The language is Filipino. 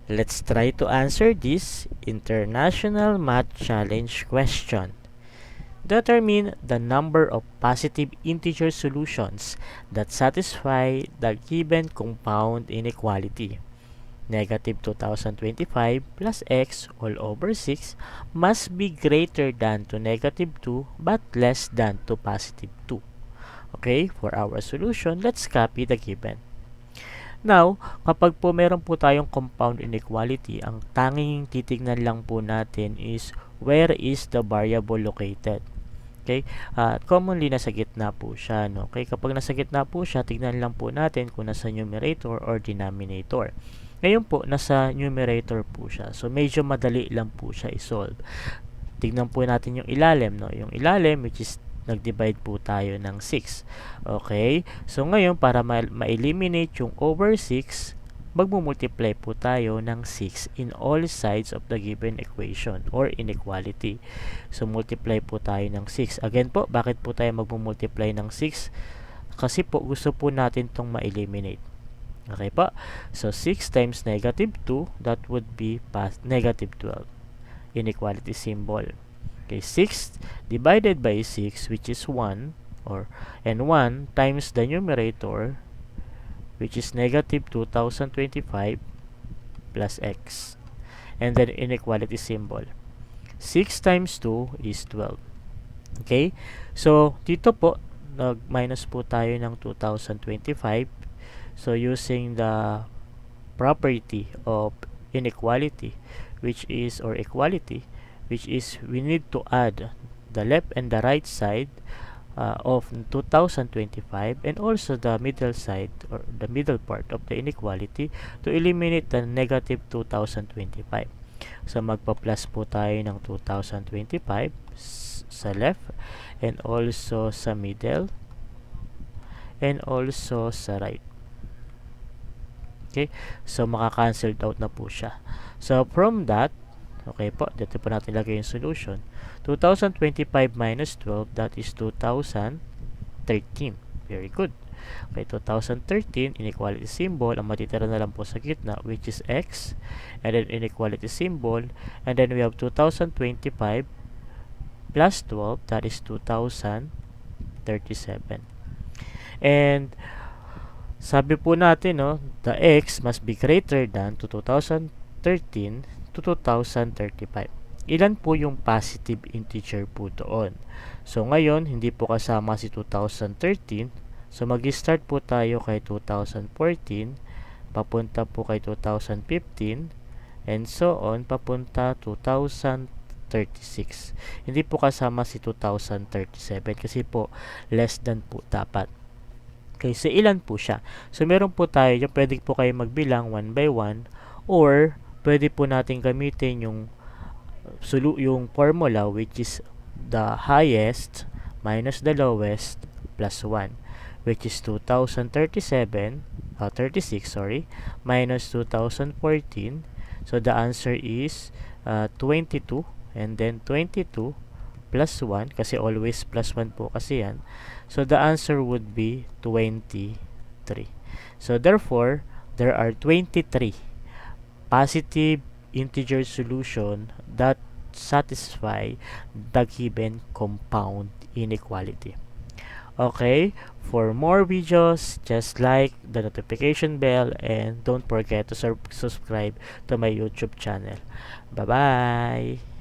Let's try to answer this International Math Challenge question. Determine the number of positive integer solutions that satisfy the given compound inequality. Negative 2025 plus x all over 6 must be greater than to negative 2 but less than to positive 2. Okay, for our solution, let's copy the given. Now, kapag po meron po tayong compound inequality, ang tanging titignan lang po natin is where is the variable located. Okay? Commonly, nasa gitna po siya. No? Okay? Kapag nasa gitna po siya, tignan lang po natin kung nasa numerator or denominator. Ngayon po, nasa numerator po siya. So, medyo madali lang po siya i-solve. Tignan po natin yung ilalim. No? Yung ilalim, which is nag-divide po tayo ng 6. Okay? So, ngayon, para ma-eliminate yung over 6, magmumultiply po tayo ng 6 in all sides of the given equation or inequality. So, multiply po tayo ng 6. Again po, bakit po tayo magmumultiply ng 6? Kasi po, gusto po natin itong ma-eliminate. Okay po? So, 6 times negative 2, that would be negative 12. Inequality symbol. Okay, 6 divided by 6, which is 1, and 1 times the numerator, which is negative 2025 plus x. And then inequality symbol. 6 times 2 is 12. Okay? So, dito po, nag-minus po tayo ng 2025. So, using the property of inequality, which is, or equality, which is we need to add the left and the right side of 2025 and also the middle side or the middle part of the inequality to eliminate the negative 2025. So magpa-plus po tayo ng 2025 sa left and also sa middle and also sa right. Okay? So maka-cancelled out na po siya. So from that, okay po, dito po natin lagay yung solution. 2025 minus 12, that is 2013. Very good. Okay, 2013, inequality symbol. Ang matitira na lang po sa gitna, which is x. And then inequality symbol. And then we have 2025 plus 12, that is 2037. And sabi po natin, no, the x must be greater than to 2013 to 2035. Ilan po yung positive integer po doon? So, ngayon, hindi po kasama si 2013. So, mag-start po tayo kay 2014, papunta po kay 2015, and so on, papunta 2036. Hindi po kasama si 2037 kasi po, less than po dapat. Okay, so ilan po siya? So, meron po tayo, yung pwede po kayo magbilang 1 by 1, or pwede po natin gamitin yung formula, which is the highest minus the lowest plus 1, which is 2037 36 minus 2014. So the answer is 22, and then 22 plus 1 kasi always plus 1 po kasi yan. So the answer would be 23. So therefore, there are 23 positive integer solution that satisfy the given compound inequality. Okay, for more videos, just like the notification bell and don't forget to subscribe to my YouTube channel. Bye-bye!